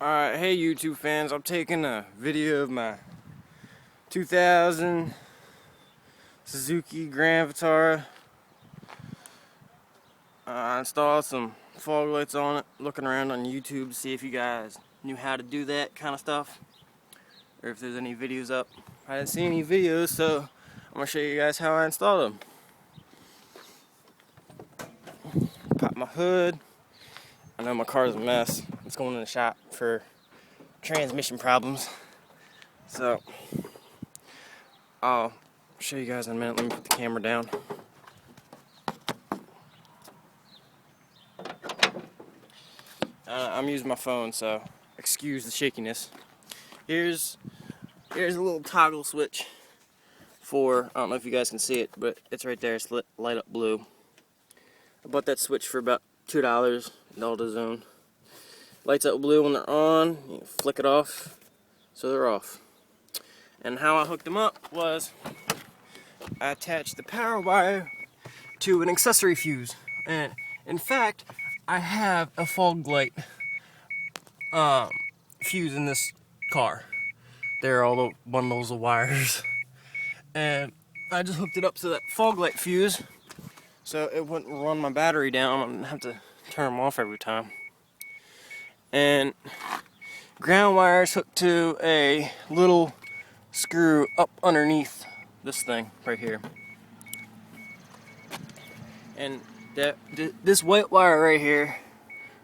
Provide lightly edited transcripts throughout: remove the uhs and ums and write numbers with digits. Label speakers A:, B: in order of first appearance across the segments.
A: Alright, hey YouTube fans, I'm taking a video of my 2000 Suzuki Grand Vitara. I installed some fog lights on it, looking around on YouTube to see if you guys knew how to do that kind of stuff, or if there's any videos up. I didn't see any videos, so I'm going to show you guys how I installed them. Pop my hood. I know my car's a mess. It's going in the shop for transmission problems. So I'll show you guys in a minute. Let me put the camera down. I'm using my phone, so excuse the shakiness. Here's a little toggle switch for, I don't know if you guys can see it, but it's right there. It's light up blue. I bought that switch for about $2 in AutoZone. Lights up blue when they're on. You flick it off, so they're off. And how I hooked them up was I attached the power wire to an accessory fuse. And in fact, I have a fog light fuse in this car. There are all the bundles of wires. And I just hooked it up to that fog light fuse so it wouldn't run my battery down. I wouldn't have to turn them off every time. And ground wires hooked to a little screw up underneath this thing right here. And this white wire right here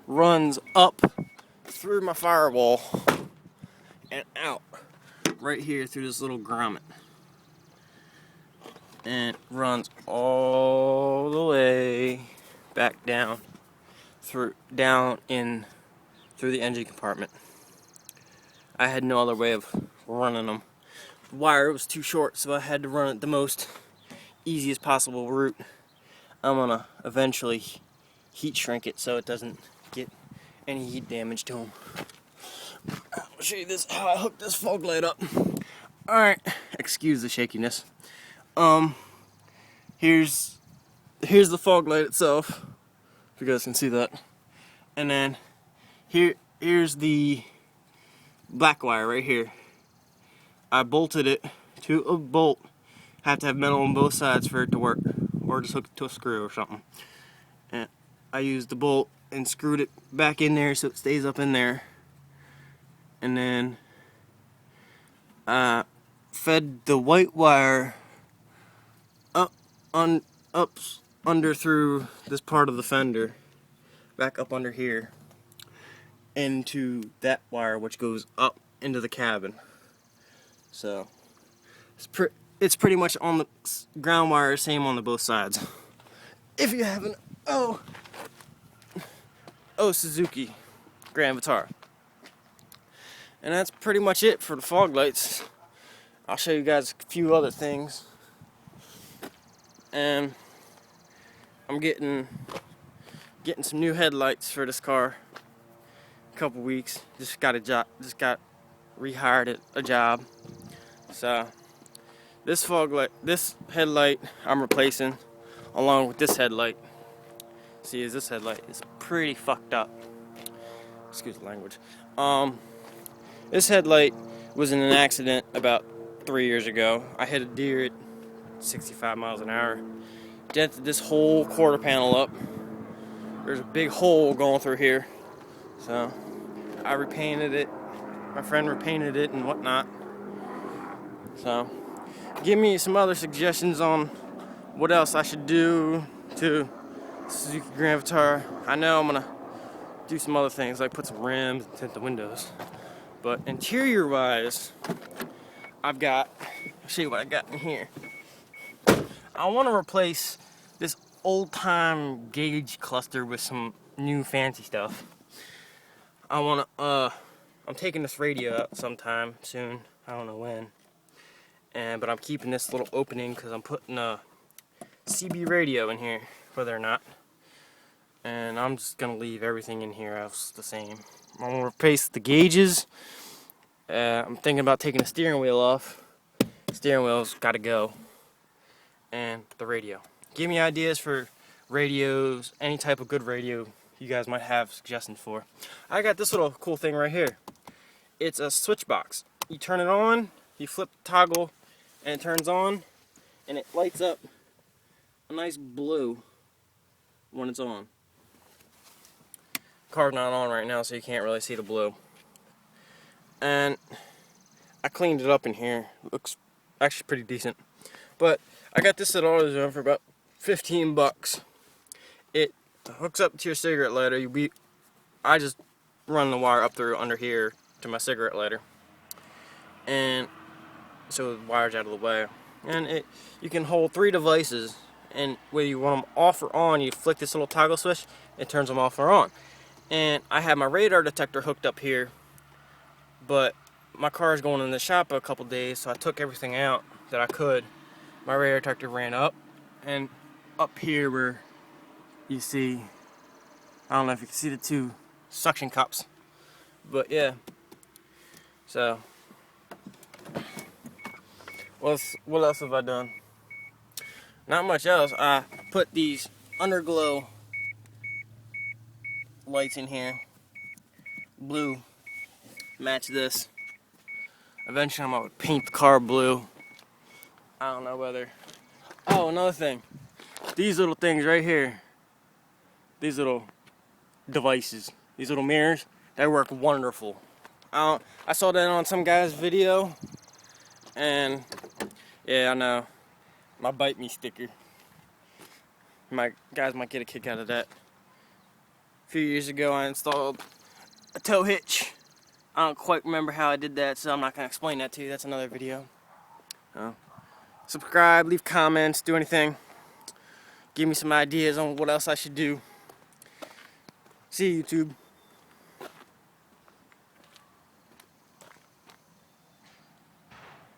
A: runs up through my firewall and out right here through this little grommet, and it runs all the way back down through the engine compartment. I had no other way of running them. The wire was too short, so I had to run it the most easiest possible route. I'm gonna eventually heat shrink it so it doesn't get any heat damage to them. I'll show you how I hooked this fog light up. Alright, excuse the shakiness. Here's the fog light itself, if you guys can see that. And then here's the black wire right here. I bolted it to a bolt. Have to have metal on both sides for it to work, or just hook it to a screw or something. And I used the bolt and screwed it back in there so it stays up in there. And then I fed the white wire up under through this part of the fender, back up under here, into that wire which goes up into the cabin. So it's pretty much on the ground wire, same on the both sides. If you haven't, Suzuki Grand Vitara. And that's pretty much it for the fog lights. I'll show you guys a few other things. And I'm getting some new headlights for this car. A couple weeks. Just got rehired at a job. So this headlight I'm replacing along with this headlight. See, this headlight is pretty fucked up. Excuse the language. This headlight was in an accident about 3 years ago. I hit a deer at 65 miles an hour. Dented this whole quarter panel up. There's a big hole going through here. So I repainted it. My friend repainted it and whatnot. So give me some other suggestions on what else I should do to Suzuki Grand Vitara. I know I'm gonna do some other things like put some rims and tint the windows. But interior wise, I'll show you what I got in here. I want to replace this old time gauge cluster with some new fancy stuff. I'm taking this radio out sometime soon. I don't know when. But I'm keeping this little opening because I'm putting a CB radio in here, whether or not. And I'm just gonna leave everything in here else the same. I'm gonna replace the gauges. I'm thinking about taking the steering wheel off. Steering wheel's gotta go. And the radio. Give me ideas for radios, any type of good radio you guys might have suggestions for. I got this little cool thing right here. It's a switch box. You turn it on, you flip the toggle, and it turns on, and it lights up a nice blue when it's on. Car's not on right now, so you can't really see the blue. And I cleaned it up in here. Looks actually pretty decent. But I got this at AutoZone for about 15 bucks. It hooks up to your cigarette lighter. I just run the wire up through under here to my cigarette lighter, and so the wire's out of the way. And you can hold 3 devices, and whether you want them off or on, you flick this little toggle switch, it turns them off or on. And I have my radar detector hooked up here, but my car is going in the shop in a couple days, so I took everything out that I could. My radar detector ran up, and up here where you see, I don't know if you can see the 2 suction cups, but yeah. So what else have I done? Not much else. I put these underglow lights in here. Blue. Match this. Eventually I'm going to paint the car blue. I don't know whether... Oh, another thing. These little things right here. These little devices. These little mirrors. They work wonderful. I saw that on some guy's video. And yeah, I know. My Bite Me sticker. My guys might get a kick out of that. A few years ago I installed a tow hitch. I don't quite remember how I did that, so I'm not going to explain that to you. That's another video. Subscribe, leave comments, do anything. Give me some ideas on what else I should do. See you, YouTube.